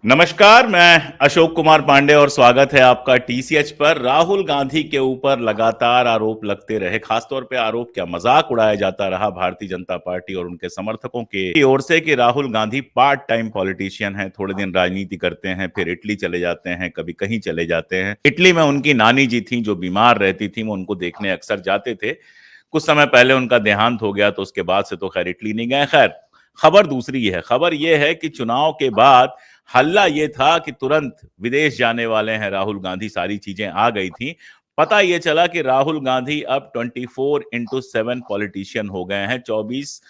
नमस्कार, मैं अशोक कुमार पांडे और स्वागत है आपका टीसीएच पर। राहुल गांधी के ऊपर लगातार आरोप लगते रहे, खासतौर पे आरोप क्या मजाक उड़ाया जाता रहा भारतीय जनता पार्टी और उनके समर्थकों के ओर से कि Rahul Gandhi part time politician हैं, थोड़े दिन राजनीति करते हैं, फिर इटली चले जाते हैं, कभी कहीं चले जाते हैं। इटली में उनकी नानी जी थी जो बीमार रहती थी, वो उनको देखने अक्सर जाते थे। कुछ समय पहले उनका देहांत हो गया तो उसके बाद से तो खैर इटली नहीं गए। खैर, खबर दूसरी है। खबर यह है कि चुनाव के बाद हल्ला ये था कि तुरंत विदेश जाने वाले हैं राहुल गांधी, सारी चीजें आ गई थी। पता ये चला कि राहुल गांधी अब 24x7 पॉलिटिशियन हो गए हैं। 24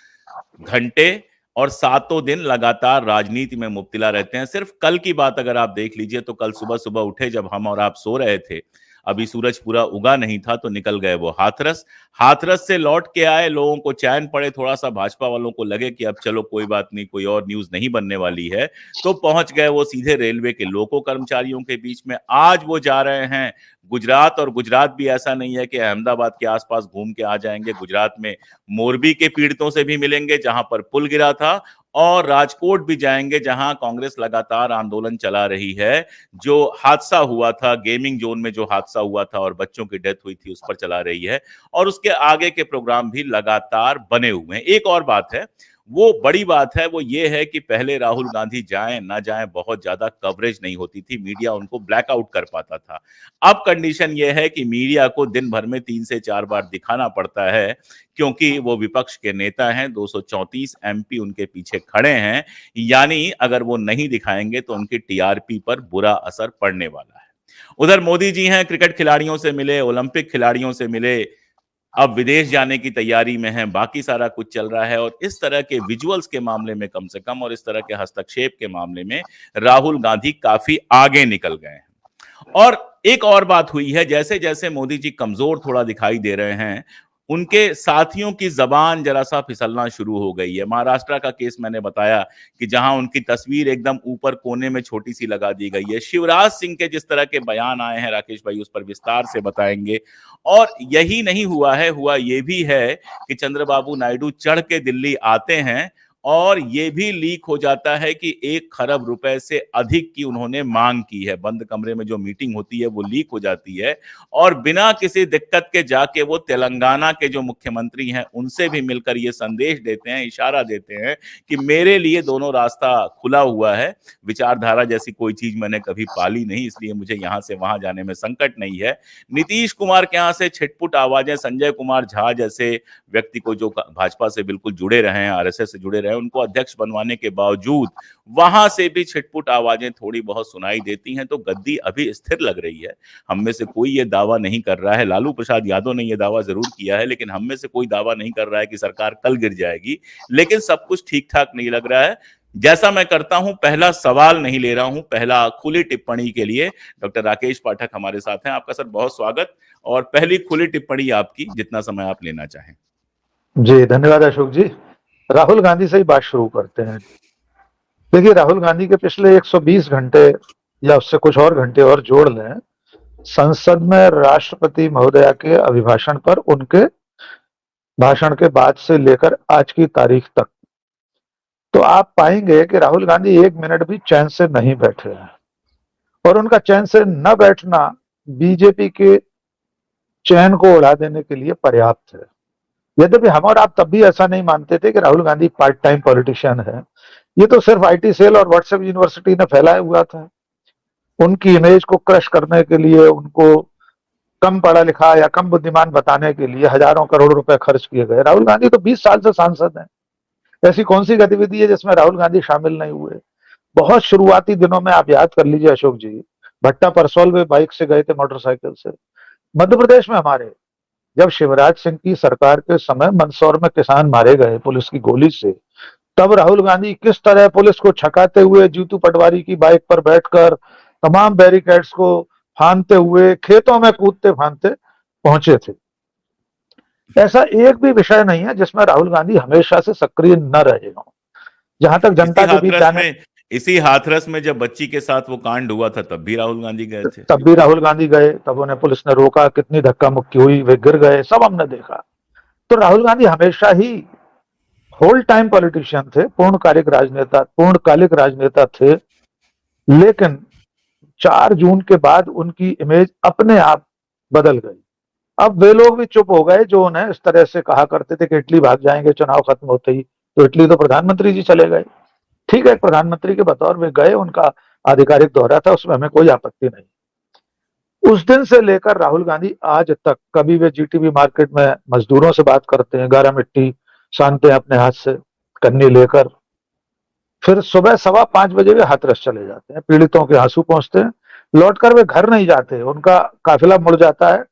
घंटे और सातों दिन लगातार राजनीति में मुब्तिला रहते हैं। सिर्फ कल की बात अगर आप देख लीजिए तो कल सुबह सुबह उठे जब हम और आप सो रहे थे, अभी सूरज पूरा उगा नहीं था, तो निकल गए वो हाथरस। हाथरस से लौट के आए, लोगों को चैन पड़े थोड़ा सा, भाजपा वालों को लगे कि अब चलो कोई बात नहीं, कोई और न्यूज नहीं बनने वाली है, तो पहुंच गए वो सीधे रेलवे के लोको कर्मचारियों के बीच में। आज वो जा रहे हैं गुजरात, और गुजरात भी ऐसा नहीं है कि अहमदाबाद के आसपास घूम के आ जाएंगे। गुजरात में मोरबी के पीड़ितों से भी मिलेंगे जहां पर पुल गिरा था, और राजकोट भी जाएंगे जहां कांग्रेस लगातार आंदोलन चला रही है। जो हादसा हुआ था गेमिंग जोन में, जो हादसा हुआ था और बच्चों की डेथ हुई थी, उस पर चला रही है, और उसके आगे के प्रोग्राम भी लगातार बने हुए हैं। एक और बात है, वो बड़ी बात है, वो ये है कि पहले राहुल गांधी जाएं ना जाएं बहुत ज्यादा कवरेज नहीं होती थी, मीडिया उनको ब्लैकआउट कर पाता था। अब कंडीशन ये है कि मीडिया को दिन भर में 3 से 4 बार दिखाना पड़ता है, क्योंकि वो विपक्ष के नेता हैं। 234 एमपी उनके पीछे खड़े हैं, यानी अगर वो नहीं दिखाएंगे तो उनकी टीआरपी पर बुरा असर पड़ने वाला है। उधर मोदी जी हैं, क्रिकेट खिलाड़ियों से मिले, ओलंपिक खिलाड़ियों से मिले, अब विदेश जाने की तैयारी में हैं, बाकी सारा कुछ चल रहा है। और इस तरह के विजुअल्स के मामले में कम से कम, और इस तरह के हस्तक्षेप के मामले में राहुल गांधी काफी आगे निकल गए हैं। और एक और बात हुई है, जैसे जैसे मोदी जी कमजोर थोड़ा दिखाई दे रहे हैं, उनके साथियों की जबान जरा सा फिसलना शुरू हो गई है। महाराष्ट्र का केस मैंने बताया कि जहां उनकी तस्वीर एकदम ऊपर कोने में छोटी सी लगा दी गई है। शिवराज सिंह के जिस तरह के बयान आए हैं, राकेश भाई उस पर विस्तार से बताएंगे। और यही नहीं हुआ है, हुआ ये भी है कि चंद्रबाबू नायडू चढ़ के दिल्ली आते हैं, और ये भी लीक हो जाता है कि 1 खरब रुपए से अधिक की उन्होंने मांग की है। बंद कमरे में जो मीटिंग होती है वो लीक हो जाती है, और बिना किसी दिक्कत के जाके वो तेलंगाना के जो मुख्यमंत्री हैं उनसे भी मिलकर ये संदेश देते हैं, इशारा देते हैं कि मेरे लिए दोनों रास्ता खुला हुआ है। विचारधारा जैसी कोई चीज मैंने कभी पाली नहीं, इसलिए मुझे यहां से वहां जाने में संकट नहीं है। नीतीश कुमार के यहाँ से छिटपुट आवाजें, संजय कुमार झा जैसे व्यक्ति को जो भाजपा से बिल्कुल जुड़े रहे हैं, आरएसएस से जुड़े रहे हैं, उनको अध्यक्ष बनवाने के बावजूद वहां से भी छिटपुट आवाजें थोड़ी बहुत सुनाई देती हैं। तो गद्दी अभी स्थिर लग रही है। हम में से कोई ये दावा नहीं कर रहा है, लालू प्रसाद यादव ने यह दावा जरूर किया है, लेकिन हम में से कोई दावा नहीं कर रहा है कि सरकार कल गिर जाएगी। लेकिन सब कुछ ठीक ठाक नहीं लग रहा है। जैसा मैं करता हूं, पहला सवाल नहीं ले रहा हूं, पहला खुली टिप्पणी के लिए डॉक्टर राकेश पाठक हमारे साथ हैं। आपका सर बहुत स्वागत, और पहली खुली टिप्पणी आपकी, जितना समय आप लेना चाहें। जी धन्यवाद अशोक जी। राहुल गांधी से ही बात शुरू करते हैं। देखिए, राहुल गांधी के पिछले 120 घंटे या उससे कुछ और घंटे और जोड़ लें, संसद में राष्ट्रपति महोदया के अभिभाषण पर उनके भाषण के बाद से लेकर आज की तारीख तक, तो आप पाएंगे कि राहुल गांधी 1 मिनट भी चैन से नहीं बैठे हैं। और उनका चैन से न बैठना बीजेपी के चैन को उड़ा देने के लिए पर्याप्त है। यद्यपि हम और आप तब भी ऐसा नहीं मानते थे कि Rahul Gandhi part time politician है। ये तो सिर्फ आईटी सेल और व्हाट्सएप यूनिवर्सिटी ने फैलाया हुआ था। उनकी इमेज को क्रश करने के लिए, उनको कम पढ़ा लिखा या कम बुद्धिमान बताने के लिए हजारों करोड़ रुपए खर्च किए गए। राहुल गांधी तो 20 साल से सांसद हैं। ऐसी कौन सी गतिविधि है जिसमें राहुल गांधी शामिल नहीं हुए? बहुत शुरुआती दिनों में आप याद कर लीजिए अशोक जी, भट्टा परसौल में बाइक से गए थे, मोटरसाइकिल से। मध्य प्रदेश में हमारे, जब शिवराज सिंह की सरकार के समय मंदसौर में किसान मारे गए पुलिस की गोली से, तब राहुल गांधी किस तरह पुलिस को छकाते हुए जीतू पटवारी की बाइक पर बैठकर तमाम बैरिकेड्स को फांदते हुए खेतों में कूदते फांदते पहुंचे थे। ऐसा एक भी विषय नहीं है जिसमें राहुल गांधी हमेशा से सक्रिय न रहे हों। जहां तक जनता के बीच जाने, इसी हाथरस में जब बच्ची के साथ वो कांड हुआ था, तब भी राहुल गांधी गए थे। तब भी राहुल गांधी गए, तब उन्हें पुलिस ने रोका, कितनी धक्का मुक्की हुई, वे गिर गए, सब हमने देखा। तो राहुल गांधी हमेशा ही होल टाइम पॉलिटिशियन थे, पूर्णकालिक राजनेता थे। लेकिन 4 जून के बाद उनकी इमेज अपने आप बदल गई। अब वे लोग भी चुप हो गए जो उन्हें इस तरह से कहा करते थे कि इटली भाग जाएंगे चुनाव खत्म होते ही, तो इटली तो प्रधानमंत्री जी चले गए। ठीक है, प्रधानमंत्री के बतौर वे गए, उनका आधिकारिक दौरा था, उसमें हमें कोई आपत्ति नहीं। उस दिन से लेकर राहुल गांधी आज तक, कभी वे जीटीबी मार्केट में मजदूरों से बात करते हैं, गारा मिट्टी सानते हैं अपने हाथ से कन्नी लेकर, फिर सुबह 5:15 बजे वे हाथरस चले जाते हैं, पीड़ितों के आंसू पहुंचते हैं, लौटकर वे घर नहीं जाते, उनका काफिला मुड़ जाता है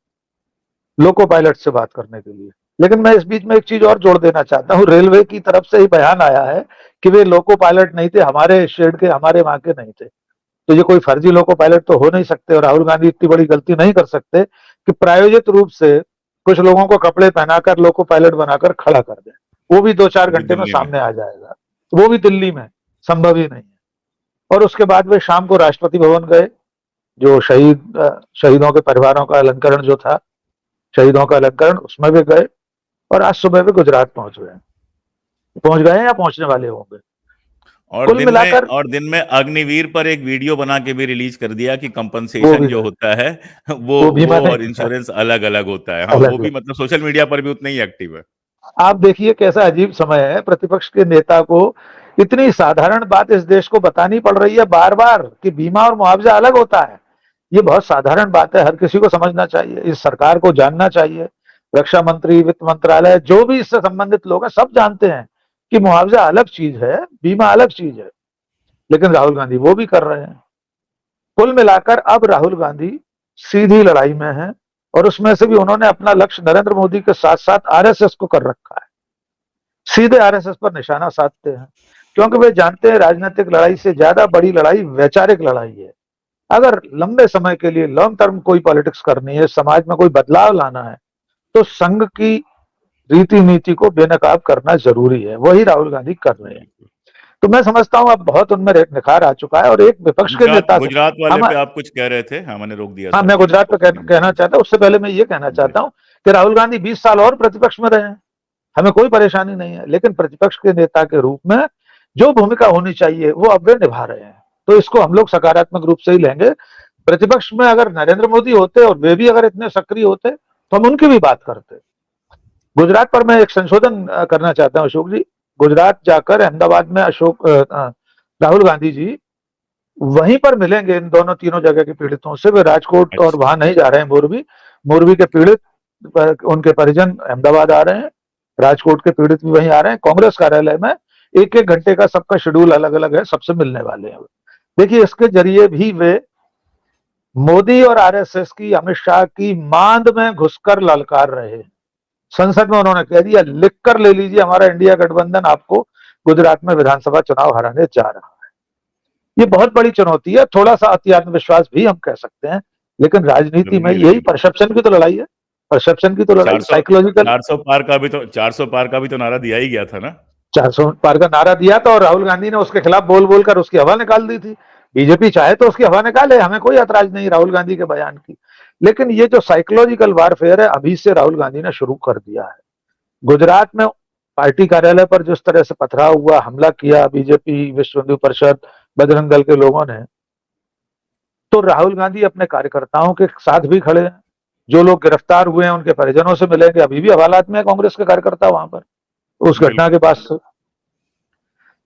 लोको पायलट से बात करने के लिए। लेकिन मैं इस बीच में एक चीज और जोड़ देना चाहता हूँ, रेलवे की तरफ से ही बयान आया है कि वे लोको पायलट नहीं थे, हमारे शेड के, हमारे वहां के नहीं थे। तो ये कोई फर्जी लोको पायलट तो हो नहीं सकते, और राहुल गांधी इतनी बड़ी गलती नहीं कर सकते कि प्रायोजित रूप से कुछ लोगों को कपड़े पहनाकर लोको पायलट बनाकर खड़ा कर दें। वो भी 2-4 घंटे में सामने आ जाएगा, वो भी दिल्ली में, संभव ही नहीं है। और उसके बाद वे शाम को राष्ट्रपति भवन गए, जो शहीदों के परिवारों का अलंकरण जो था, शहीदों का अलंकरण, उसमें भी गए, और आज सुबह भी गुजरात पहुंच गए या पहुंचने वाले होंगे। कुल मिलाकर और दिन में अग्निवीर पर एक वीडियो बना के भी रिलीज कर दिया कि वो कंपनसेशन भी जो होता है वो बीमा वो नहीं और होता, इंश्योरेंस अलग अलग होता है। हाँ, वो अलग भी अलग। मतलब सोशल मीडिया पर भी उतना ही एक्टिव है। आप देखिए कैसा अजीब समय है, प्रतिपक्ष के नेता को इतनी साधारण बात इस देश को बतानी पड़ रही है बार बार कि बीमा और मुआवजा अलग होता है। ये बहुत साधारण बात है, हर किसी को समझना चाहिए, इस सरकार को जानना चाहिए। रक्षा मंत्री, वित्त मंत्रालय, जो भी इससे संबंधित लोग हैं, सब जानते हैं कि मुआवजा अलग चीज है, बीमा अलग चीज है। लेकिन राहुल गांधी वो भी कर रहे हैं। कुल मिलाकर अब राहुल गांधी सीधी लड़ाई में है, और उसमें से भी उन्होंने अपना लक्ष्य नरेंद्र मोदी के साथ साथ आरएसएस को कर रखा है। सीधे आरएसएस पर निशाना साधते हैं, क्योंकि वे जानते हैं राजनीतिक लड़ाई से ज्यादा बड़ी लड़ाई वैचारिक लड़ाई है। अगर लंबे समय के लिए लॉन्ग टर्म कोई पॉलिटिक्स करनी है, समाज में कोई बदलाव लाना है, तो संघ की रीति नीति को बेनकाब करना जरूरी है। वही राहुल गांधी कर रहे हैं। तो मैं समझता हूं अब बहुत उनमें निखार आ चुका है, और एक विपक्ष के नेता से गुजरात वाले हम, पे आप कुछ कह रहे थे? हाँ, मैंने रोक दिया हाँ, था मैं बीच में गुजरात पे आपको। कहना चाहता हूं। उससे पहले मैं ये कहना जी। चाहता हूं कि राहुल गांधी 20 साल और प्रतिपक्ष में रहे हैं, हमें कोई परेशानी नहीं है, लेकिन प्रतिपक्ष के नेता के रूप में जो भूमिका होनी चाहिए वो अब वे निभा रहे हैं। तो इसको हम लोग सकारात्मक रूप से ही लेंगे। प्रतिपक्ष में अगर नरेंद्र मोदी होते और वे भी अगर इतने सक्रिय होते तो हम उनकी भी बात करते। गुजरात पर मैं एक संशोधन करना चाहता हूं अशोक जी। गुजरात जाकर अहमदाबाद में राहुल गांधी जी वहीं पर मिलेंगे इन दोनों तीनों जगह के पीड़ितों से। वे राजकोट और अच्छा। वहां नहीं जा रहे हैं, मोरबी के पीड़ित, उनके परिजन अहमदाबाद आ रहे हैं, राजकोट के पीड़ित भी वहीं आ रहे हैं। कांग्रेस कार्यालय में 1-1 घंटे का सबका शेड्यूल अलग अलग है, सबसे मिलने वाले हैं। देखिए, इसके जरिए भी वे मोदी और आरएसएस की, अमित शाह की मांद में घुसकर ललकार रहे हैं। संसद में उन्होंने कह दिया, लिख कर ले लीजिए, हमारा इंडिया गठबंधन आपको गुजरात में विधानसभा चुनाव हराने जा रहा है। ये बहुत बड़ी चुनौती है, थोड़ा सा अति आत्मविश्वास भी हम कह सकते हैं, लेकिन राजनीति में जरूरी यही रहेगा। परसेप्शन की तो लड़ाई है, परसेप्शन की तो लड़ाई, 400 साइकोलॉजिकल। 400 पार का भी तो नारा दिया ही गया था ना। 400 पार का नारा दिया था, और राहुल गांधी ने उसके खिलाफ बोल बोलकर उसकी हवा निकाल दी थी। बीजेपी चाहे तो उसकी हवा निकाले, हमें कोई ऐतराज नहीं राहुल गांधी के बयान की। लेकिन ये जो साइकोलॉजिकल वारफेयर है, अभी से राहुल गांधी ने शुरू कर दिया है। गुजरात में पार्टी कार्यालय पर जिस तरह से पथराव हुआ, हमला किया बीजेपी, विश्व हिंदू परिषद, बजरंग दल के लोगों ने, तो राहुल गांधी अपने कार्यकर्ताओं के साथ भी खड़े हैं। जो लोग गिरफ्तार हुए हैं उनके परिजनों से मिलेंगे, अभी भी हवालात में है कांग्रेस के कार्यकर्ता वहां पर, उस घटना के बिल्कुल। पास से।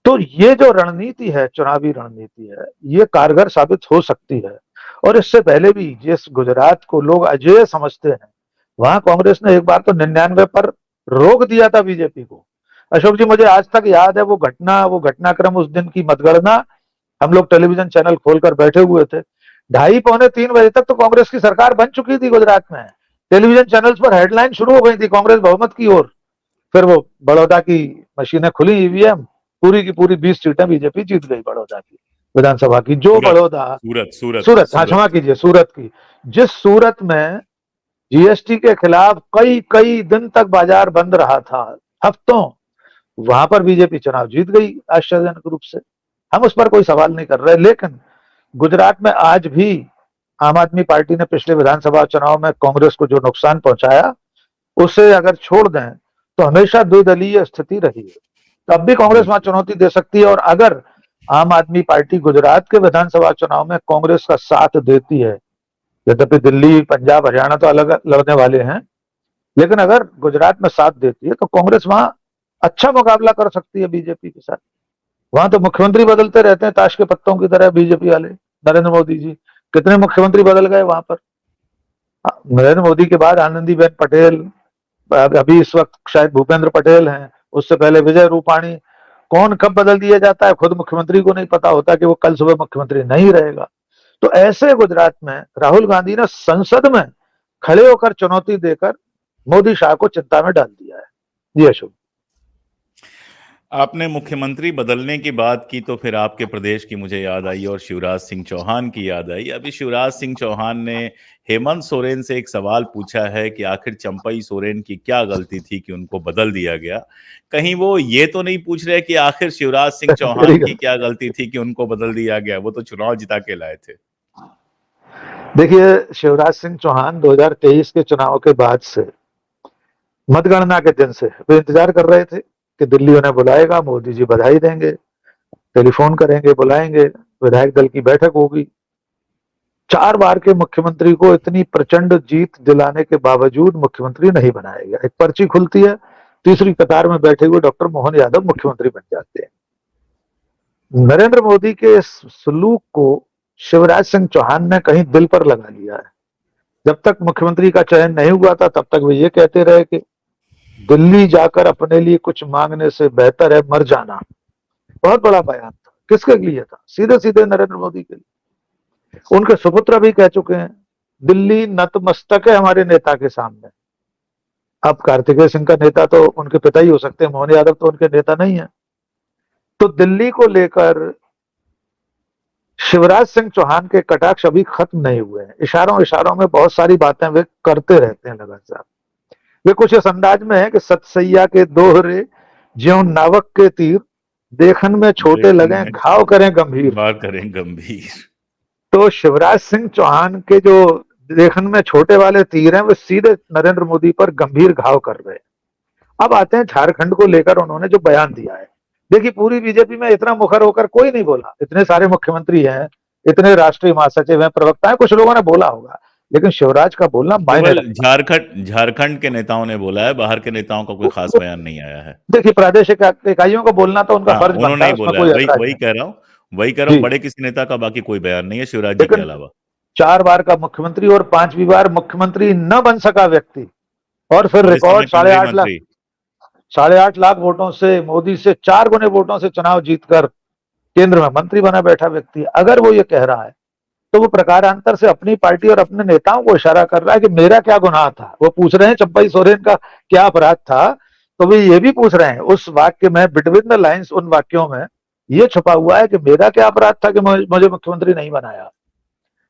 तो ये जो रणनीति है, चुनावी रणनीति है, ये कारगर साबित हो सकती है। और इससे पहले भी जिस गुजरात को लोग अजेय समझते हैं, वहां कांग्रेस ने एक बार तो 99 पर रोक दिया था बीजेपी को। अशोक जी, मुझे आज तक याद है वो घटनाक्रम, उस दिन की मतगणना। हम लोग टेलीविजन चैनल खोलकर बैठे हुए थे, 2:30-3 तक तो कांग्रेस की सरकार बन चुकी थी गुजरात में। टेलीविजन चैनल्स पर हेडलाइन शुरू हो गई थी, कांग्रेस बहुमत की ओर। फिर वो बड़ौदा की मशीनें खुली, ईवीएम, पूरी की पूरी 20 सीटें बीजेपी जीत गई बड़ौदा की विधानसभा की। जो सूरत बड़ौदा, सूरत सूरत सूरत, हाँ सूरत। क्षमा कीजिए, सूरत की, जिस सूरत में जीएसटी के खिलाफ कई कई दिन तक बाजार बंद रहा था, हफ्तों, वहां पर बीजेपी चुनाव जीत गई आश्चर्यजनक रूप से। हम उस पर कोई सवाल नहीं कर रहे, लेकिन गुजरात में आज भी आम आदमी पार्टी ने पिछले विधानसभा चुनाव में कांग्रेस को जो नुकसान पहुंचाया, उसे अगर छोड़ दें तो हमेशा द्विदलीय स्थिति रही है। तब भी कांग्रेस वहां बिल्कुल। चुनौती दे सकती है। और अगर आम आदमी पार्टी गुजरात के विधानसभा चुनाव में कांग्रेस का साथ देती है, यद्यपि दिल्ली, पंजाब, हरियाणा तो अलग लड़ने वाले हैं, लेकिन अगर गुजरात में साथ देती है तो कांग्रेस वहां अच्छा मुकाबला कर सकती है बीजेपी के साथ। वहां तो मुख्यमंत्री बदलते रहते हैं ताश के पत्तों की तरह बीजेपी वाले। नरेंद्र मोदी जी कितने मुख्यमंत्री बदल गए वहां पर। नरेंद्र मोदी के बाद आनंदीबेन पटेल, अभी इस वक्त शायद भूपेंद्र पटेल हैं, उससे पहले विजय रूपाणी। कौन कब बदल दिया जाता है खुद मुख्यमंत्री को नहीं पता होता कि वो कल सुबह मुख्यमंत्री नहीं रहेगा। तो ऐसे गुजरात में राहुल गांधी ने संसद में खड़े होकर चुनौती देकर मोदी शाह को चिंता में डाल दिया है। जी अशोक। आपने मुख्यमंत्री बदलने की बात की तो फिर आपके प्रदेश की मुझे याद आई और शिवराज सिंह चौहान की याद आई। अभी शिवराज सिंह चौहान ने हेमंत सोरेन से एक सवाल पूछा है कि आखिर चंपई सोरेन की क्या गलती थी कि उनको बदल दिया गया। कहीं वो ये तो नहीं पूछ रहे कि आखिर शिवराज सिंह चौहान की क्या गलती थी कि उनको बदल दिया गया, वो तो चुनाव जिता के लाए थे। देखिए, शिवराज सिंह चौहान 2023 के चुनाव के बाद से, मतगणना के दिन से वे इंतजार कर रहे थे कि दिल्ली उन्हें बुलाएगा, मोदी जी बधाई देंगे, टेलीफोन करेंगे, बुलाएंगे, विधायक दल की बैठक होगी। 4 बार के मुख्यमंत्री को इतनी प्रचंड जीत दिलाने के बावजूद मुख्यमंत्री नहीं बनाया गया। एक पर्ची खुलती है, तीसरी कतार में बैठे हुए डॉक्टर मोहन यादव मुख्यमंत्री बन जाते हैं। नरेंद्र मोदी के इस सलूक को शिवराज सिंह चौहान ने कहीं दिल पर लगा लिया है। जब तक मुख्यमंत्री का चयन नहीं हुआ था तब तक वे ये कहते रहे कि दिल्ली जाकर अपने लिए कुछ मांगने से बेहतर है मर जाना। बहुत बड़ा बयान था। किसके लिए था? सीधे सीधे नरेंद्र मोदी के लिए। उनके सुपुत्र भी कह चुके हैं दिल्ली नतमस्तक है हमारे नेता के सामने। अब कार्तिकेय सिंह का नेता तो उनके पिता ही हो सकते हैं, मोहन यादव तो उनके नेता नहीं है। तो दिल्ली को लेकर शिवराज सिंह चौहान के कटाक्ष अभी खत्म नहीं हुए हैं। इशारों इशारों में बहुत सारी बातें वे करते रहते हैं लगातार। वे कुछ इस अंदाज में है कि सतसैया के दोहरे ज्यों नावक के तीर, देखन में छोटे लगे घाव करें गंभीर। बात करें गंभीर। तो शिवराज सिंह चौहान के जो देखन में छोटे वाले तीर हैं वे सीधे नरेंद्र मोदी पर गंभीर घाव कर रहे हैं। अब आते हैं झारखंड को लेकर उन्होंने जो बयान दिया है। देखिए, पूरी बीजेपी में इतना मुखर होकर कोई नहीं बोला। इतने सारे मुख्यमंत्री हैं, इतने राष्ट्रीय महासचिव हैं, प्रवक्ता हैं, कुछ लोगों ने बोला होगा, लेकिन शिवराज का बोलना मायने रखता है। झारखंड के नेताओं ने बोला है, बाहर के नेताओं का कोई खास बयान नहीं आया है। देखिए, प्रादेशिक इकाइयों को बोलना तो उनका फर्ज बनता है, उसमें कोई ऐतराज वही कह रहा हूँ, बड़े किसी नेता का बाकी कोई बयान नहीं है शिवराज जी के अलावा। 4 बार का मुख्यमंत्री और 5वीं बार मुख्यमंत्री न बन सका व्यक्ति, और फिर रिकॉर्ड 8.5 लाख वोटों से, मोदी से 4 गुने वोटों से चुनाव जीतकर केंद्र में मंत्री बना बैठा व्यक्ति, अगर वो ये कह रहा है तो वो प्रकारांतर से अपनी पार्टी और अपने नेताओं को इशारा कर रहा है कि मेरा क्या गुनाह था। वो पूछ रहे हैं चंपई सोरेन का क्या अपराध था, तो वे ये भी पूछ रहे हैं उस वाक्य में, बिटवीन द लाइंस, उन वाक्यों में ये छुपा हुआ है कि मेरा क्या अपराध था कि मुझे मुख्यमंत्री नहीं बनाया।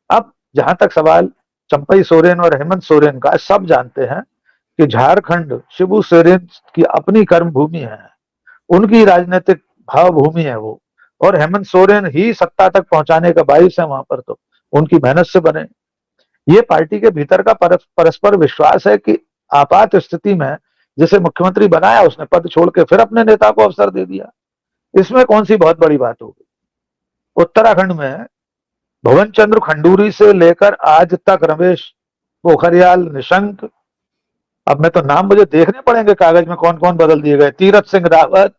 अब जहां तक सवाल चंपई सोरेन और हेमंत सोरेन का, सब जानते हैं कि झारखंड शिबू सोरेन की अपनी कर्म भूमि है, उनकी राजनीतिक भाव भूमि है वो, और हेमंत सोरेन ही सत्ता तक पहुंचाने का बाइस है वहां पर, तो उनकी मेहनत से बने। ये पार्टी के भीतर का परस्पर विश्वास है कि आपात स्थिति में जिसे मुख्यमंत्री बनाया उसने पद छोड़ के फिर अपने नेता को अवसर दे दिया। इसमें कौन सी बहुत बड़ी बात होगी। उत्तराखंड में भुवन चंद्र खंडूरी से लेकर आज तक रमेश पोखरियाल निशंक, अब मैं तो नाम मुझे देखने पड़ेंगे कागज में कौन कौन बदल दिए गए, तीरथ सिंह रावत,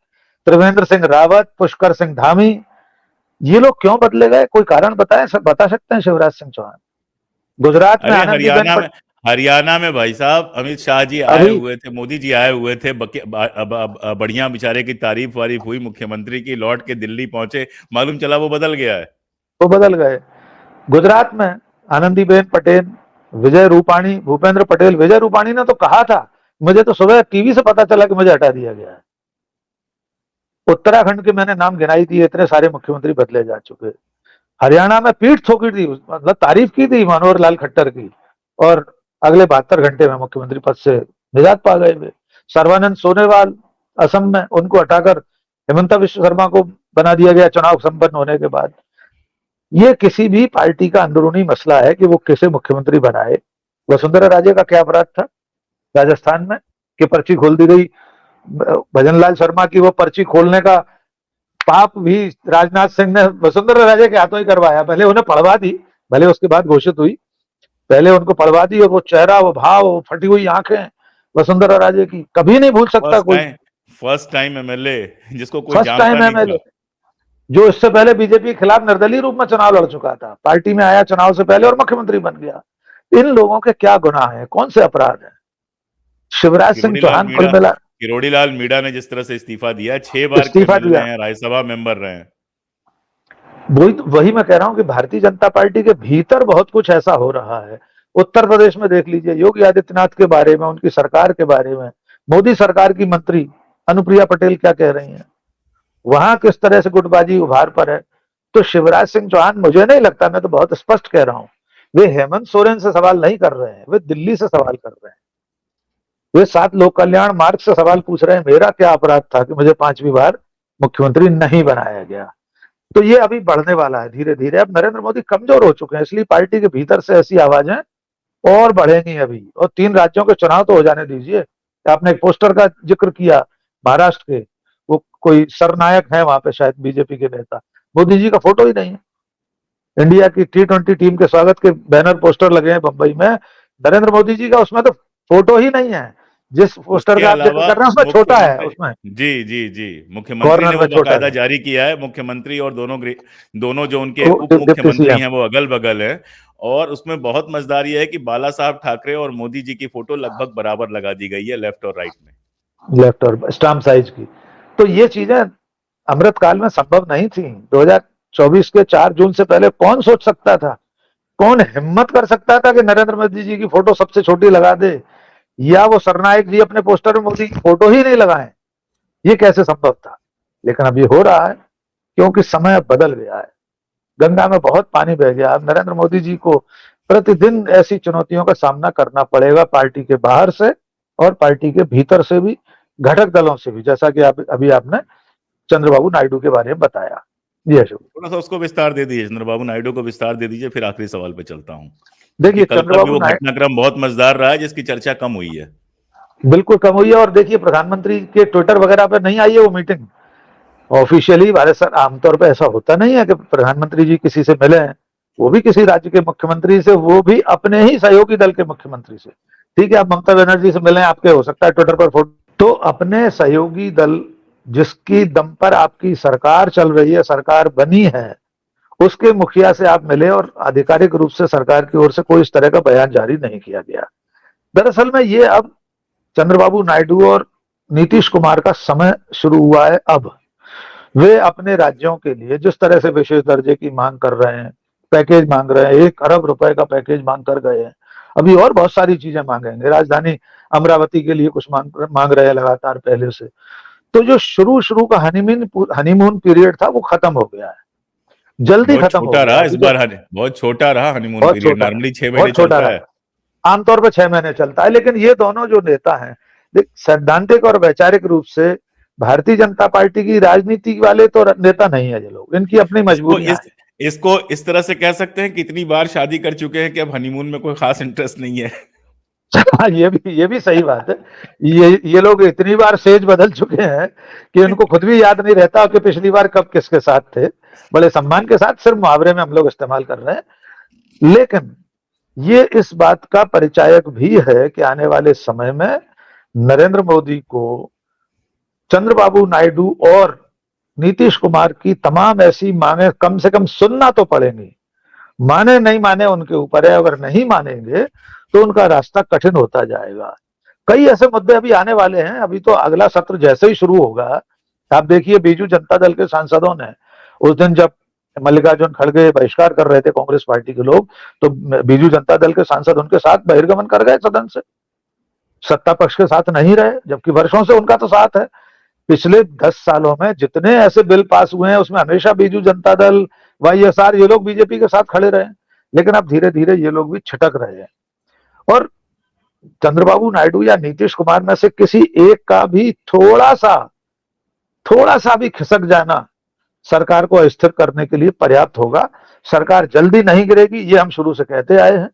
त्रिवेंद्र सिंह रावत, पुष्कर सिंह धामी, ये लोग क्यों बदले गए? कोई कारण बताएं, सब बता सकते हैं शिवराज सिंह चौहान? गुजरात में हरियाणा में भाई साहब अमित शाह जी आए हुए थे, मोदी जी आए हुए थे, बढ़िया बेचारे की तारीफ वारीफ हुई मुख्यमंत्री की, लौट के दिल्ली पहुंचे, मालूम चला वो बदल गया है। वो बदल गए। गुजरात में आनंदीबेन पटेल, विजय रूपाणी, भूपेंद्र पटेल, विजय रूपाणी ने तो कहा था, मुझे तो सुबह टीवी से पता चला कि मुझे हटा दिया गया है। उत्तराखंड के मैंने नाम गिनाई दिए, इतने सारे मुख्यमंत्री बदले जा चुके। हरियाणा में पीठ ठोकी थी, मतलब तारीफ की थी मनोहर लाल खट्टर की, और अगले 72 घंटे में मुख्यमंत्री पद से निजात पा गए वे। सर्बानंद सोनोवाल असम में, उनको हटाकर हेमंता विश्व शर्मा को बना दिया गया चुनाव संपन्न होने के बाद। ये किसी भी पार्टी का अंदरूनी मसला है कि वो किसे मुख्यमंत्री बनाए। वसुंधरा राजे का क्या अपराध था राजस्थान में कि पर्ची खोल दी गई? भजनलाल शर्मा की वो पर्ची खोलने का पाप भी राजनाथ सिंह ने वसुंधरा राजे के हाथों ही करवाया। पहले उन्हें पढ़वा दी, भले उसके बाद घोषित हुई, पहले उनको पढ़वा दी, और वो चेहरा, वो भाव, वो फटी हुई आंखें वसुंधरा राजे की कभी नहीं भूल सकता कोई। फर्स्ट टाइम एमएलए जिसको कोई फर्स्ट जानता टाइम नहीं एमएलए, था। जो इससे पहले बीजेपी के खिलाफ निर्दलीय रूप में चुनाव लड़ चुका था, पार्टी में आया चुनाव से पहले और मुख्यमंत्री बन गया। इन लोगों के क्या गुनाह हैं, कौन से अपराध हैं? शिवराज सिंह किरोड़ीलाल चौहान कुल मीणा मिला किरोड़ीलाल मीणा ने जिस तरह से इस्तीफा दिया, 6 बार के इस्तीफा एमएलए दिया। हैं, राज्यसभा मेंबर रहे हैं। वही मैं कह रहा हूं कि भारतीय जनता पार्टी के भीतर बहुत कुछ ऐसा हो रहा है। उत्तर प्रदेश में देख लीजिए, योगी आदित्यनाथ के बारे में, उनकी सरकार के बारे में, मोदी सरकार की मंत्री अनुप्रिया पटेल क्या कह रही हैं, वहां किस तरह से गुटबाजी उभार पर है। तो शिवराज सिंह चौहान, मुझे नहीं लगता, मैं तो बहुत स्पष्ट कह रहा हूं, वे हेमंत सोरेन से सवाल नहीं कर रहे हैं, वे दिल्ली से सवाल कर रहे हैं। वे 7 लोक कल्याण मार्ग से सवाल पूछ रहे हैं, मेरा क्या अपराध था कि मुझे 5वीं बार मुख्यमंत्री नहीं बनाया गया। तो ये अभी बढ़ने वाला है धीरे धीरे। अब नरेंद्र मोदी कमजोर हो चुके हैं, इसलिए पार्टी के भीतर से ऐसी आवाजें और बढ़ेंगी अभी। और 3 राज्यों के चुनाव तो हो जाने दीजिए। आपने एक पोस्टर का जिक्र किया महाराष्ट्र के, वो कोई सरनायक है वहां पे शायद बीजेपी के नेता, मोदी जी का फोटो ही नहीं है। इंडिया की T20 टीम के स्वागत के बैनर पोस्टर लगे हैं बंबई में, नरेंद्र मोदी जी का उसमें तो फोटो ही नहीं है। जिस पोस्टर उसके का आप जिक्र अलावा कर रहे हैं उसमें छोटा है, मुख्यमंत्री, उसमें जी जी जी, मुख्यमंत्री ने कॉर्नर वो में छोटा बाकायदा है, जारी किया है। मुख्यमंत्री और दोनों जो उनके उप डिप्टी मुख्यमंत्री सीएम। हैं वो अगल बगल हैं। और उसमें बहुत मजेदार ये है कि बाला साहब ठाकरे और मोदी जी की फोटो लगभग बराबर लगा दी गई है, लेफ्ट और राइट में। लेफ्ट और स्टाम्प साइज की। तो ये चीजें अमृतकाल में संभव नहीं थी। 2024 के 4 जून से पहले कौन सोच सकता था, कौन हिम्मत कर सकता था कि नरेंद्र मोदी जी की फोटो सबसे छोटी लगा दे, या वो सरनायक जी अपने पोस्टर में मोदी की फोटो ही नहीं लगाए? ये कैसे संभव था? लेकिन अब ये हो रहा है, क्योंकि समय बदल गया है। गंगा में बहुत पानी बह गया। अब नरेंद्र मोदी जी को प्रतिदिन ऐसी चुनौतियों का सामना करना पड़ेगा, पार्टी के बाहर से और पार्टी के भीतर से भी, घटक दलों से भी, जैसा कि अभी आपने चंद्रबाबू नायडू के बारे में बताया। जी अशोक, थोड़ा सा उसको विस्तार दे दीजिए, चंद्रबाबू नायडू को विस्तार दे दीजिए, फिर आखिरी सवाल पे चलता हूँ। क्योंकि देखिए कल का भी चंद्रबाबू वो नायडू घटनाक्रम बहुत मजेदार रहा है जिसकी चर्चा कम हुई है। बिल्कुल कम हुई है। और देखिए, प्रधानमंत्री के ट्विटर वगैरह पे नहीं आई है वो मीटिंग ऑफिशियली। भारत सर, आमतौर पे ऐसा होता नहीं है कि प्रधानमंत्री जी किसी से मिले हैं, वो भी किसी राज्य के मुख्यमंत्री से, वो भी अपने ही सहयोगी दल के मुख्यमंत्री से। ठीक है, आप ममता बनर्जी से मिले, आपके हो सकता है ट्विटर पर फोटो, तो अपने सहयोगी दल जिसकी दम पर आपकी सरकार चल रही है, सरकार बनी है, उसके मुखिया से आप मिले और आधिकारिक रूप से सरकार की ओर से कोई इस तरह का बयान जारी नहीं किया गया। दरअसल में ये अब चंद्रबाबू नायडू और नीतीश कुमार का समय शुरू हुआ है। अब वे अपने राज्यों के लिए जिस तरह से विशेष दर्जे की मांग कर रहे हैं, पैकेज मांग रहे हैं, 1 अरब रुपए का पैकेज मांग कर गए हैं, अभी और बहुत सारी चीजें मांगेंगे। राजधानी अमरावती के लिए कुछ मांग रहे हैं लगातार पहले से। तो जो शुरू शुरू का हनीमून पीरियड था वो खत्म हो गया है, जल्दी बहुत खत्म हो छोटा गया। रहा इस अभी जो बार, बहुत छोटा रहा हनीमून बहुत पीरियड, छोटा रहा, नॉर्मली 6 महीने बहुत छोटा चलता है। रहा, आमतौर पर 6 महीने चलता है। लेकिन ये दोनों जो नेता हैं, सैद्धांतिक और वैचारिक रूप से भारतीय जनता पार्टी की राजनीति वाले तो नेता नहीं है ये लोग, इनकी अपनी इसको मजबूरियां इस इसको इस तरह से कह सकते हैं कि इतनी बार शादी कर चुके हैं कि अब हनीमून में कोई खास इंटरेस्ट नहीं है। हाँ, ये भी सही बात है। ये लोग इतनी बार सेज बदल चुके हैं कि उनको खुद भी याद नहीं रहता कि पिछली बार कब किसके साथ थे। बड़े सम्मान के साथ सिर्फ मुहावरे में हम लोग इस्तेमाल कर रहे हैं। लेकिन ये इस बात का परिचायक भी है कि आने वाले समय में नरेंद्र मोदी को चंद्रबाबू नायडू और नीतीश कुमार की तमाम ऐसी मांगे कम से कम सुनना तो पड़ेंगी। माने नहीं माने उनके ऊपर है, अगर नहीं मानेंगे तो उनका रास्ता कठिन होता जाएगा। कई ऐसे मुद्दे अभी आने वाले हैं। अभी तो अगला सत्र जैसे ही शुरू होगा, आप देखिए बीजू जनता दल के सांसदों ने उस दिन जब मल्लिकार्जुन खड़गे बहिष्कार कर रहे थे कांग्रेस पार्टी के लोग, तो बीजू जनता दल के सांसद उनके साथ बहिर्गमन कर गए सदन से, सत्ता पक्ष के साथ नहीं रहे, जबकि वर्षों से उनका तो साथ है। पिछले 10 सालों में जितने ऐसे बिल पास हुए हैं उसमें हमेशा बीजू जनता दल, वाईएसआर, ये लोग बीजेपी के साथ खड़े रहे। लेकिन अब धीरे धीरे ये लोग भी छिटक रहे हैं। और चंद्रबाबू नायडू या नीतीश कुमार में से किसी एक का भी थोड़ा सा भी खिसक जाना सरकार को अस्थिर करने के लिए पर्याप्त होगा। सरकार जल्दी नहीं गिरेगी, ये हम शुरू से कहते आए हैं।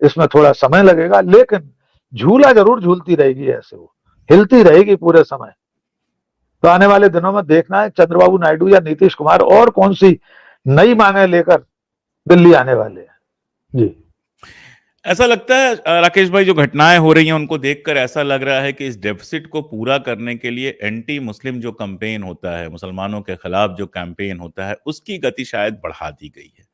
इसमें थोड़ा समय लगेगा, लेकिन झूला जरूर झूलती रहेगी, ऐसे वो हिलती रहेगी पूरे समय। तो आने वाले दिनों में देखना है चंद्रबाबू नायडू या नीतीश कुमार और कौन सी नई मांगे लेकर दिल्ली आने वाले हैं। जी। ऐसा लगता है राकेश भाई, जो घटनाएं हो रही हैं उनको देखकर ऐसा लग रहा है कि इस डेफिसिट को पूरा करने के लिए एंटी मुस्लिम जो कैंपेन होता है, मुसलमानों के खिलाफ जो कैंपेन होता है, उसकी गति शायद बढ़ा दी गई है।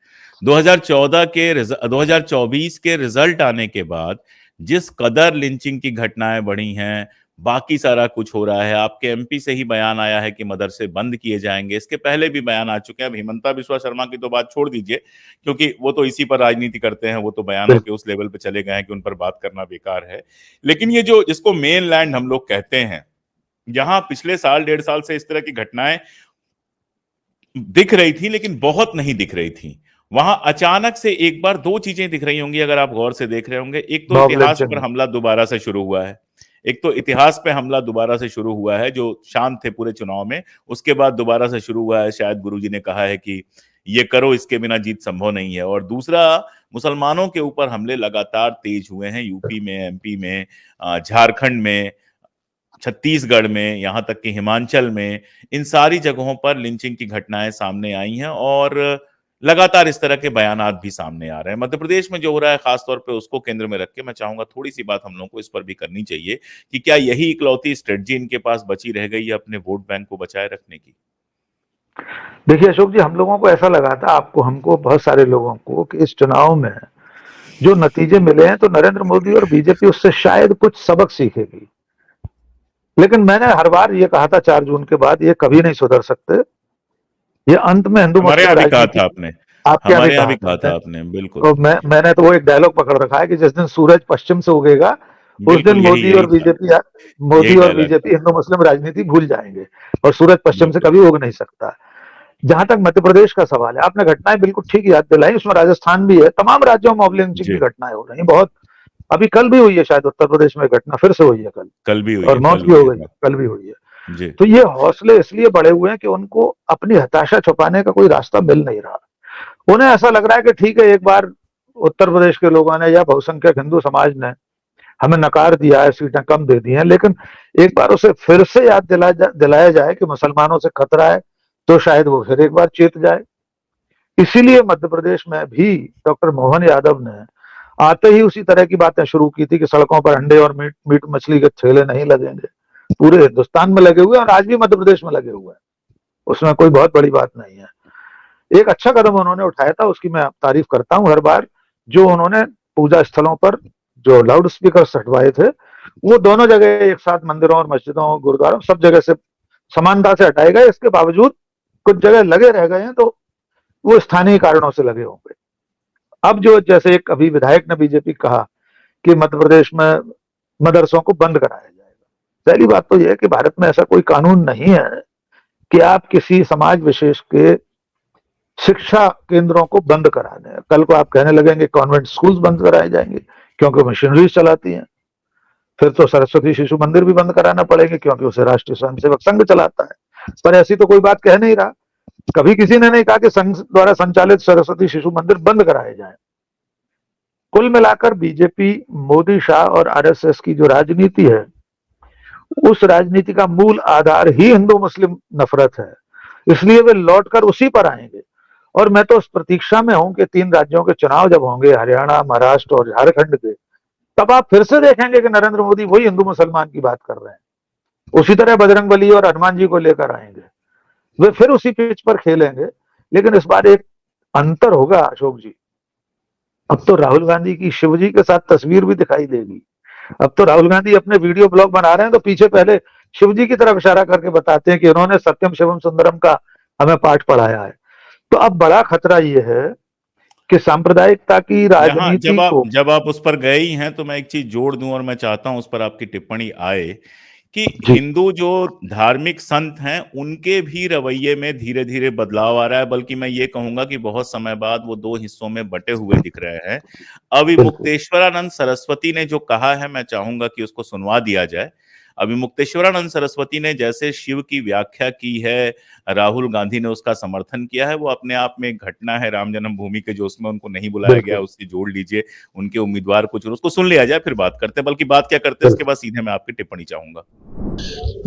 2024 के रिजल्ट आने के बाद जिस कदर लिंचिंग की घटनाएं बढ़ी हैं, बाकी सारा कुछ हो रहा है। आपके एमपी से ही बयान आया है कि मदरसे बंद किए जाएंगे, इसके पहले भी बयान आ चुके हैं। अब हिमंता बिस्वा शर्मा की तो बात छोड़ दीजिए, क्योंकि वो तो इसी पर राजनीति करते हैं, वो तो बयानों के उस लेवल पे चले गए हैं कि उन पर बात करना बेकार है। लेकिन ये जो जिसको मेन लैंड हम लोग कहते हैं, जहां पिछले साल 1.5 साल से इस तरह की घटनाएं दिख रही थी लेकिन बहुत नहीं दिख रही थी, वहां अचानक से एक बार दो चीजें दिख रही होंगी अगर आप गौर से देख रहे होंगे। एक तो मॉब इतिहास पर लिंचिंग। हमला दोबारा से शुरू हुआ है, एक तो इतिहास पे हमला दोबारा से शुरू हुआ है, जो शांत थे पूरे चुनाव में, उसके बाद दोबारा से शुरू हुआ है। शायद गुरुजी ने कहा है कि ये करो, इसके बिना जीत संभव नहीं है। और दूसरा, मुसलमानों के ऊपर हमले लगातार तेज हुए हैं, यूपी में, एमपी में, झारखंड में, छत्तीसगढ़ में, यहां तक कि हिमाचल में, इन सारी जगहों पर लिंचिंग की घटनाएं सामने आई हैं और लगातार इस तरह के बयानात भी सामने आ रहे हैं। मध्य प्रदेश में जो हो रहा है, खासतौर पे उसको केंद्र में रख के मैं चाहूंगा थोड़ी सी बात हम लोगों को इस पर भी करनी चाहिए कि क्या यही इकलौती स्ट्रेटजी इनके पास बची रह गई है अपने वोट बैंक को बचाए रखने की? देखिए अशोक जी, हम लोगों को ऐसा लगा था, आपको, हमको, बहुत सारे लोगों को, कि इस चुनाव में जो नतीजे मिले हैं तो नरेंद्र मोदी और बीजेपी उससे शायद कुछ सबक सीखेगी। लेकिन मैंने हर बार ये कहा था 4 जून के बाद, ये कभी नहीं सुधर सकते। ये अंत में हिंदू हमारे मुस्लिम यहाँ भी कहा राजनीति। था आपने। आपके यहाँ भी हमारे यहाँ कहा भी था कहा मैं, था आपने, बिल्कुल। तो मैंने तो वो एक डायलॉग पकड़ रखा है कि जिस दिन सूरज पश्चिम से उगेगा उस दिन बिल्कुल, यही मोदी यही और था। बीजेपी यही मोदी और डायलॉग बीजेपी था। हिंदू मुस्लिम राजनीति भूल जाएंगे और सूरज पश्चिम से बिल्कुल। कभी उग नहीं सकता। जहां तक मध्य प्रदेश का सवाल है, आपने घटनाएं बिल्कुल ठीक याद दिलाई, उसमें राजस्थान भी है, तमाम राज्यों में मॉब लिंचिंग की जी। घटनाएं हो रही हैं बहुत। अभी कल भी हुई है, शायद उत्तर प्रदेश में घटना फिर से हुई है कल, कल भी हुई और है, मौत कल भी हुई हो है गई है, बात। कल भी हुई है। जी। तो ये हौसले इसलिए बढ़े हुए हैं कि उनको अपनी हताशा छुपाने का कोई रास्ता मिल नहीं रहा। उन्हें ऐसा लग रहा है कि ठीक है, एक बार उत्तर प्रदेश के लोगों ने या बहुसंख्यक हिंदू समाज ने हमें नकार दिया है, सीटें कम दे दी हैं, लेकिन एक बार उसे फिर से याद दिलाया जाए कि मुसलमानों से खतरा है, तो शायद वो फिर एक बार चेत जाए। इसीलिए मध्य प्रदेश में भी डॉक्टर मोहन यादव ने आते ही उसी तरह की बातें शुरू की थी कि सड़कों पर अंडे और मीट मछली के ठेले नहीं लगेंगे। पूरे हिंदुस्तान में लगे हुए हैं और आज भी मध्य प्रदेश में लगे हुए हैं, उसमें कोई बहुत बड़ी बात नहीं है। एक अच्छा कदम उन्होंने उठाया था, उसकी मैं तारीफ करता हूं हर बार। जो उन्होंने पूजा स्थलों पर जो लाउड स्पीकर हटवाए थे, वो दोनों जगह एक साथ, मंदिरों और मस्जिदों, गुरुद्वारों, सब जगह से समानता से हटाए गए। इसके बावजूद कुछ जगह लगे रह गए हैं, तो वो स्थानीय कारणों से लगे होंगे। अब जो, जैसे एक अभी विधायक ने बीजेपी कहा कि मध्य प्रदेश में मदरसों को बंद कराया जाएगा। पहली बात तो यह है कि भारत में ऐसा कोई कानून नहीं है कि आप किसी समाज विशेष के शिक्षा केंद्रों को बंद करा दें। कल को आप कहने लगेंगे कॉन्वेंट स्कूल्स बंद कराए जाएंगे क्योंकि मशीनरीज चलाती हैं, फिर तो सरस्वती शिशु मंदिर भी बंद कराना पड़ेंगे क्योंकि उसे राष्ट्रीय स्वयंसेवक संघ चलाता है। पर ऐसी तो कोई बात कह नहीं रहा, कभी किसी ने नहीं कहा कि संघ द्वारा संचालित सरस्वती शिशु मंदिर बंद कराए जाए। कुल मिलाकर बीजेपी, मोदी, शाह और आरएसएस की जो राजनीति है, उस राजनीति का मूल आधार ही हिंदू मुस्लिम नफरत है। इसलिए वे लौटकर उसी पर आएंगे। और मैं तो उस प्रतीक्षा में हूं कि 3 राज्यों के चुनाव जब होंगे, हरियाणा, महाराष्ट्र और झारखंड के, तब आप फिर से देखेंगे कि नरेंद्र मोदी वही हिंदू मुसलमान की बात कर रहे हैं। उसी तरह बजरंगबली और हनुमान जी को लेकर आएंगे, वे फिर उसी पिच पर खेलेंगे। लेकिन इस बार एक अंतर होगा अशोक जी, अब तो राहुल गांधी की शिवजी के साथ तस्वीर भी दिखाई देगी। अब तो राहुल गांधी अपने वीडियो ब्लॉग बना रहे हैं तो पीछे पहले शिवजी की तरफ इशारा करके बताते हैं कि उन्होंने सत्यम शिवम सुंदरम का हमें पाठ पढ़ाया है। तो अब बड़ा खतरा यह है कि सांप्रदायिकता की यहाँ राजनीति को। जब आप उस पर गए ही हैं तो मैं एक चीज जोड़ दूं और मैं चाहता हूं उस पर आपकी टिप्पणी आए कि जी। हिंदू जो धार्मिक संत हैं उनके भी रवैये में धीरे धीरे बदलाव आ रहा है, बल्कि मैं ये कहूंगा कि बहुत समय बाद वो दो हिस्सों में बटे हुए दिख रहे हैं। बिल्कुल। अविमुक्तेश्वरानंद सरस्वती ने जो कहा है, मैं चाहूंगा कि उसको सुनवा दिया जाए। अभी मुक्तेश्वरानंद सरस्वती ने जैसे शिव की व्याख्या की है, राहुल गांधी ने उसका समर्थन किया है, वो अपने आप में एक घटना है राम जन्मभूमि के जो उसमें उनको नहीं बुलाया गया, बिल्कुल उससे जोड़ लीजिए उनके उम्मीदवार को, चलो उसको सुन लिया जाए फिर बात करते हैं। बल्कि बात क्या करते हैं इसके बिल्कुल। बाद सीधे मैं आपकी टिप्पणी चाहूंगा।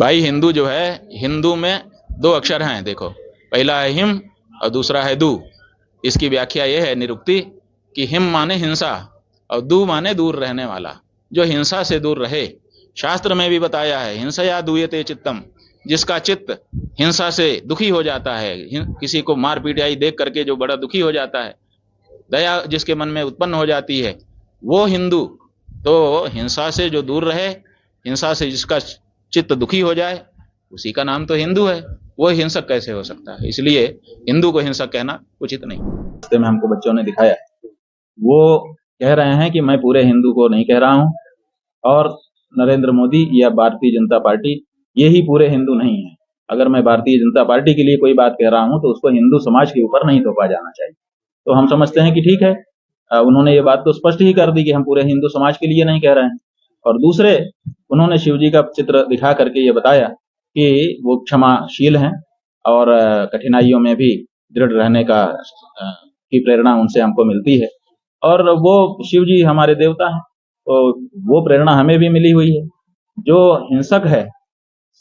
भाई हिंदू जो है, हिंदू में दो अक्षर हैं, देखो, पहला है हिम और दूसरा है दू। इसकी व्याख्या यह है निरुक्ति कि हिम माने हिंसा और दू माने दूर रहने वाला, जो हिंसा से दूर रहे। शास्त्र में भी बताया है, हिंसया दूयते चित्तम, जिसका चित्त हिंसा से दुखी हो जाता है, किसी को मार पीटाई देख करके जो बड़ा दुखी हो जाता है, दया जिसके मन में उत्पन्न हो जाती है, वो हिंदू। तो हिंसा से जो दूर रहे, हिंसा से जिसका चित्त दुखी हो जाए, उसी का नाम तो हिंदू है। वो हिंसक कैसे हो सकता है? इसलिए हिंदू को हिंसक कहना उचित नहीं। रास्ते में हमको बच्चों ने दिखाया, वो कह रहे हैं कि मैं पूरे हिंदू को नहीं कह रहा हूं, और नरेंद्र मोदी या भारतीय जनता पार्टी ये ही पूरे हिंदू नहीं है। अगर मैं भारतीय जनता पार्टी के लिए कोई बात कह रहा हूं तो उसको हिंदू समाज के ऊपर नहीं थोपा जाना चाहिए। तो हम समझते हैं कि ठीक है, उन्होंने ये बात तो स्पष्ट ही कर दी कि हम पूरे हिंदू समाज के लिए नहीं कह रहे हैं। और दूसरे, उन्होंने शिव जी का चित्र दिखा करके ये बताया कि वो क्षमाशील हैं और कठिनाइयों में भी दृढ़ रहने की प्रेरणा उनसे हमको मिलती है। और वो शिव जी हमारे देवता हैं, तो वो प्रेरणा हमें भी मिली हुई है। जो हिंसक है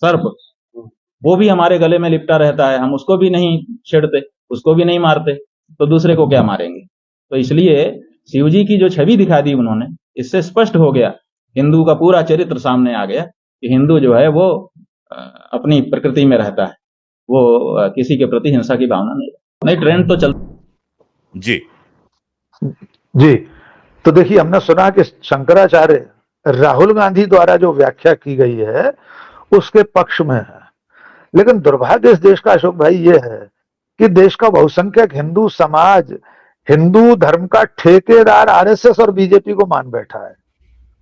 सर्प, वो भी हमारे गले में लिपटा रहता है, हम उसको भी नहीं छेड़ते, उसको भी नहीं मारते, तो दूसरे को क्या मारेंगे? तो इसलिए शिव जी की जो छवि दिखा दी उन्होंने, इससे स्पष्ट हो गया, हिंदू का पूरा चरित्र सामने आ गया कि हिंदू जो है वो अपनी प्रकृति में रहता है, वो किसी के प्रति हिंसा की भावना नहीं। ट्रेंड तो चल जी जी। तो देखिए, हमने सुना कि शंकराचार्य राहुल गांधी द्वारा जो व्याख्या की गई है उसके पक्ष में है, लेकिन दुर्भाग्य इस देश का, अशोक भाई, ये है कि देश का बहुसंख्यक हिंदू समाज हिंदू धर्म का ठेकेदार आरएसएस और बीजेपी को मान बैठा है।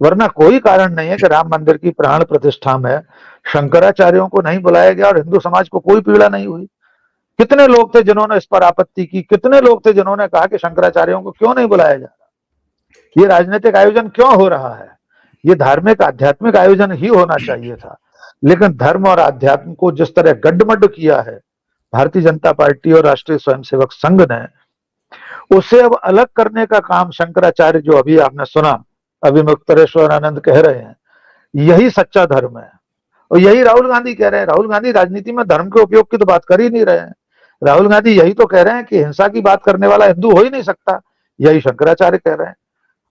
वरना कोई कारण नहीं है कि राम मंदिर की प्राण प्रतिष्ठा में शंकराचार्यों को नहीं बुलाया गया और हिंदू समाज को कोई पीड़ा नहीं हुई। कितने लोग थे जिन्होंने इस पर आपत्ति की, कितने लोग थे जिन्होंने कहा कि शंकराचार्यों को क्यों नहीं बुलाया जा रहा, ये राजनीतिक आयोजन क्यों हो रहा है, ये धार्मिक आध्यात्मिक आयोजन ही होना चाहिए था। लेकिन धर्म और आध्यात्म को जिस तरह गड्ढमड्ढ किया है भारतीय जनता पार्टी और राष्ट्रीय स्वयंसेवक संघ ने, उसे अब अलग करने का काम शंकराचार्य, जो अभी आपने सुना, अभी मुक्तेश्वरानंद कह रहे हैं, यही सच्चा धर्म है। और यही राहुल गांधी कह रहे हैं। राहुल गांधी राजनीति में धर्म के उपयोग की तो बात कर ही नहीं रहे हैं। राहुल गांधी यही तो कह रहे हैं कि हिंसा की बात करने वाला हिंदू हो ही नहीं सकता, यही शंकराचार्य कह रहे हैं।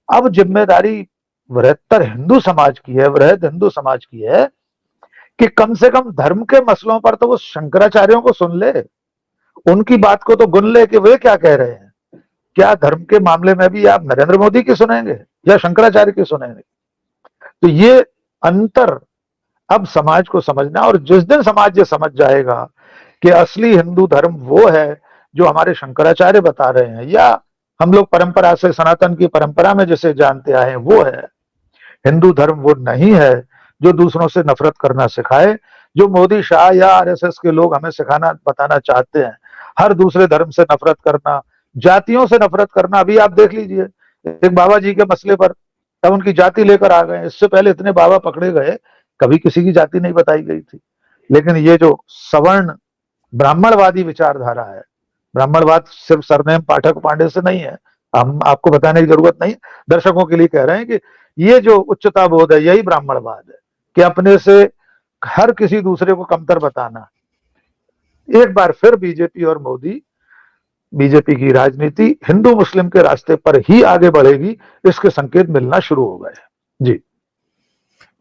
अब जिम्मेदारी बृहत्तर हिंदू समाज की है, वृहद हिंदू समाज की है कि कम से कम धर्म के मसलों पर तो वो शंकराचार्यों को सुन ले, उनकी बात को तो गुन ले कि वे क्या कह रहे हैं। क्या धर्म के मामले में भी आप नरेंद्र मोदी की सुनेंगे या शंकराचार्य की सुनेंगे? तो ये अंतर अब समाज को समझना, और जिस दिन समाज ये समझ जाएगा कि असली हिंदू धर्म वो है जो हमारे शंकराचार्य बता रहे हैं, या हम लोग परंपरा से, सनातन की परंपरा में जिसे जानते आए हैं वो है, हिंदू धर्म वो नहीं है जो दूसरों से नफरत करना सिखाए, जो मोदी, शाह या आरएसएस के लोग हमें सिखाना बताना चाहते हैं। हर दूसरे धर्म से नफरत करना, जातियों से नफरत करना। अभी आप देख लीजिए, एक बाबा जी के मसले पर अब उनकी जाति लेकर आ गए। इससे पहले इतने बाबा पकड़े गए, कभी किसी की जाति नहीं बताई गई थी। लेकिन ये जो सवर्ण ब्राह्मणवादी विचारधारा है, ब्राह्मणवाद सिर्फ सरनेम पाठक पांडे से नहीं है, हम आपको बताने की जरूरत नहीं, दर्शकों के लिए कह रहे हैं कि ये जो उच्चता बोध है यही ब्राह्मणवाद है, कि अपने से हर किसी दूसरे को कमतर बताना। एक बार फिर बीजेपी और मोदी, बीजेपी की राजनीति हिंदू मुस्लिम के रास्ते पर ही आगे बढ़ेगी, इसके संकेत मिलना शुरू हो गए। जी।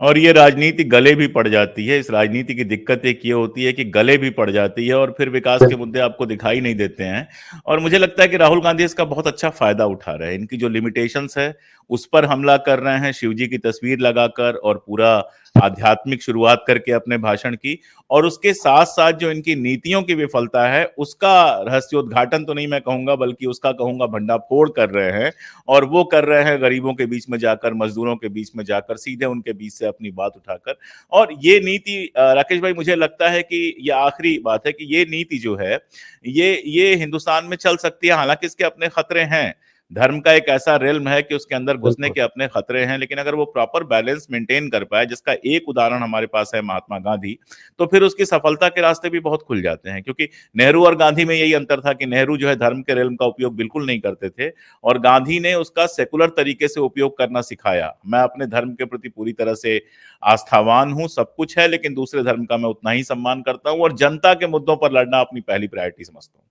और ये राजनीति गले भी पड़ जाती है। इस राजनीति की दिक्कत एक ये होती है कि गले भी पड़ जाती है और फिर विकास के मुद्दे आपको दिखाई नहीं देते हैं। और मुझे लगता है कि राहुल गांधी इसका बहुत अच्छा फायदा उठा रहे हैं। इनकी जो लिमिटेशंस है उस पर हमला कर रहे हैं, शिवजी की तस्वीर लगाकर और पूरा आध्यात्मिक शुरुआत करके अपने भाषण की, और उसके साथ साथ जो इनकी नीतियों की विफलता है उसका रहस्योद्घाटन तो नहीं मैं कहूंगा, बल्कि उसका कहूंगा भंडाफोड़ कर रहे हैं। और वो कर रहे हैं गरीबों के बीच में जाकर, मजदूरों के बीच में जाकर, सीधे उनके बीच से अपनी बात उठाकर। और ये नीति, राकेश भाई, मुझे लगता है कि ये आखिरी बात है कि ये नीति जो है ये हिंदुस्तान में चल सकती है। हालांकि इसके अपने खतरे हैं। धर्म का एक ऐसा रेल्म है कि उसके अंदर घुसने बिल्कुल के अपने खतरे हैं, लेकिन अगर वो प्रॉपर बैलेंस मेंटेन कर पाए, जिसका एक उदाहरण हमारे पास है महात्मा गांधी, तो फिर उसकी सफलता के रास्ते भी बहुत खुल जाते हैं। क्योंकि नेहरू और गांधी में यही अंतर था कि नेहरू जो है धर्म के रेल्म का उपयोग बिल्कुल नहीं करते थे, और गांधी ने उसका सेकुलर तरीके से उपयोग करना सिखाया। मैं अपने धर्म के प्रति पूरी तरह से आस्थावान हूं, सब कुछ है, लेकिन दूसरे धर्म का मैं उतना ही सम्मान करता हूं, और जनता के मुद्दों पर लड़ना अपनी पहली प्रायोरिटी समझता हूं।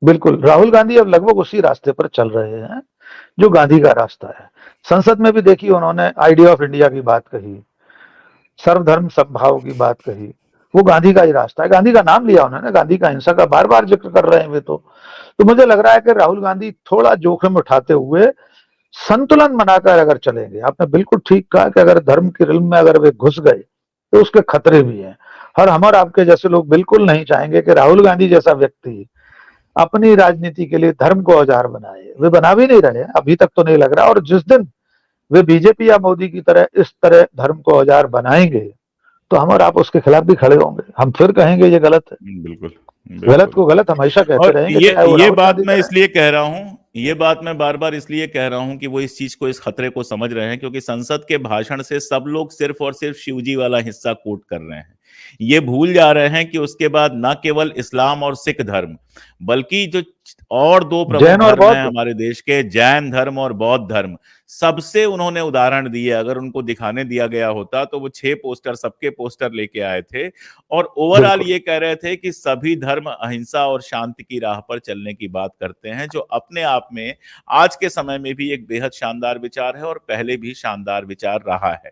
बिल्कुल, राहुल गांधी अब लगभग उसी रास्ते पर चल रहे हैं जो गांधी का रास्ता है। संसद में भी देखिए उन्होंने आइडिया ऑफ इंडिया की बात कही, सर्वधर्म समभाव की बात कही, वो गांधी का ही रास्ता है। गांधी का नाम लिया उन्होंने, गांधी का अहिंसा का बार बार जिक्र कर रहे हैं वे तो मुझे लग रहा है कि राहुल गांधी थोड़ा जोखिम उठाते हुए संतुलन बनाकर अगर चलेंगे। आपने बिल्कुल ठीक कहा कि अगर धर्म की रिल्म में अगर वे घुस गए तो उसके खतरे भी हैं, और हम और आपके जैसे लोग बिल्कुल नहीं चाहेंगे कि राहुल गांधी जैसा व्यक्ति अपनी राजनीति के लिए धर्म को औजार बनाए। वे बना भी नहीं रहे, अभी तक तो नहीं लग रहा, और जिस दिन वे बीजेपी या मोदी की तरह इस तरह धर्म को औजार बनाएंगे तो हम और आप उसके खिलाफ भी खड़े होंगे। हम फिर कहेंगे ये गलत है, बिल्कुल गलत बिल्कुल। को गलत हमेशा कहते और रहेंगे, चाहे वो ये राहुल बात गांधी मैं करें। इसलिए कह रहा हूं, ये बात मैं बार बार इसलिए कह रहा हूं कि वो इस चीज को, इस खतरे को समझ रहे हैं, क्योंकि संसद के भाषण से सब लोग सिर्फ और सिर्फ शिवजी वाला हिस्सा कोट कर रहे हैं। ये भूल जा रहे हैं कि उसके बाद न केवल इस्लाम और सिख धर्म, बल्कि जो और दो प्रमुख जैन और धर्म हैं बौद्ध। हमारे देश के, जैन धर्म और बौद्ध धर्म, सबसे उन्होंने उदाहरण दिए। अगर उनको दिखाने दिया गया होता तो वो 6 पोस्टर, सबके पोस्टर लेके आए थे, और ओवरऑल बिल्कुल ये कह रहे थे कि सभी धर्म अहिंसा और शांति की राह पर चलने की बात करते हैं, जो अपने आप में आज के समय में भी एक बेहद शानदार विचार है, और पहले भी शानदार विचार रहा है।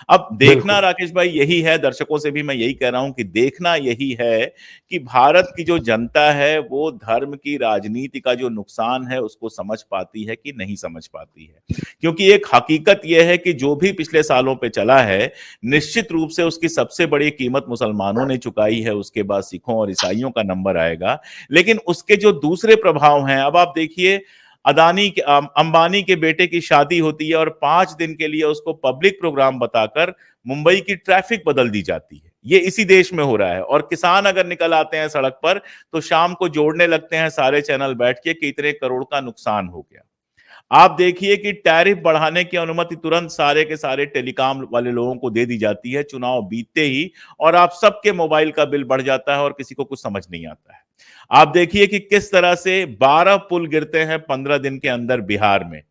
अब देखना बिल्कुल राकेश भाई यही है, दर्शकों से भी मैं यही कह रहा हूं कि देखना यही है कि भारत की जो जनता है वो धर्म की राजनीति का जो नुकसान है उसको समझ पाती है कि नहीं समझ पाती है। क्योंकि एक हकीकत यह है कि जो भी पिछले सालों पे चला है, निश्चित रूप से उसकी सबसे बड़ी कीमत मुसलमानों ने चुकाई है, उसके बाद सिखों और ईसाइयों का नंबर आएगा। लेकिन उसके जो दूसरे प्रभाव हैं, अब आप देखिए, अंबानी के बेटे की शादी होती है और 5 दिन के लिए उसको पब्लिक प्रोग्राम बताकर मुंबई की ट्रैफिक बदल दी जाती है। ये इसी देश में हो रहा है। और किसान अगर निकल आते हैं सड़क पर तो शाम को जोड़ने लगते हैं सारे चैनल बैठ के कि इतने करोड़ का नुकसान हो गया। आप देखिए कि टैरिफ बढ़ाने की अनुमति तुरंत सारे के सारे टेलीकॉम वाले लोगों को दे दी जाती है चुनाव बीतते ही, और आप सबके मोबाइल का बिल बढ़ जाता है और किसी को कुछ समझ नहीं आता है। आप देखिए कि किस तरह से 12 पुल गिरते हैं 15 दिन के अंदर बिहार में।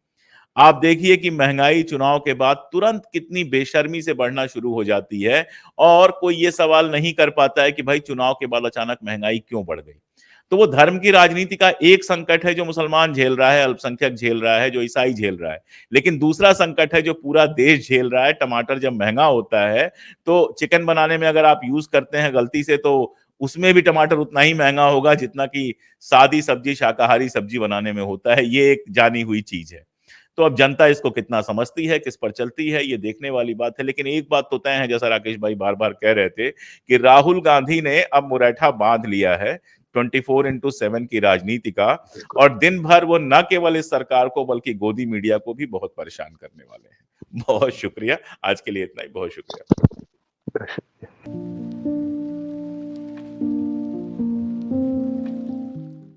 आप देखिए कि महंगाई चुनाव के बाद तुरंत कितनी बेशर्मी से बढ़ना शुरू हो जाती है, और कोई ये सवाल नहीं कर पाता है कि भाई चुनाव के बाद अचानक महंगाई क्यों बढ़ गई। तो वो धर्म की राजनीति का एक संकट है जो मुसलमान झेल रहा है, अल्पसंख्यक झेल रहा है, जो ईसाई झेल रहा है। लेकिन दूसरा संकट है जो पूरा देश झेल रहा है। टमाटर जब महंगा होता है तो चिकन बनाने में अगर आप यूज करते हैं गलती से, तो उसमें भी टमाटर उतना ही महंगा होगा जितना कि सादी सब्जी, शाकाहारी सब्जी बनाने में होता है। ये एक जानी हुई चीज है। तो अब जनता इसको कितना समझती है, किस पर चलती है, ये देखने वाली बात है। लेकिन एक बात तो तय है, जैसा राकेश भाई बार बार कह रहे थे, कि राहुल गांधी ने अब मुरैठा बांध लिया है 24/7 की राजनीति का, और दिन भर वो न केवल इस सरकार को बल्कि गोदी मीडिया को भी बहुत परेशान करने वाले हैं। बहुत शुक्रिया, आज के लिए इतना ही। बहुत शुक्रिया।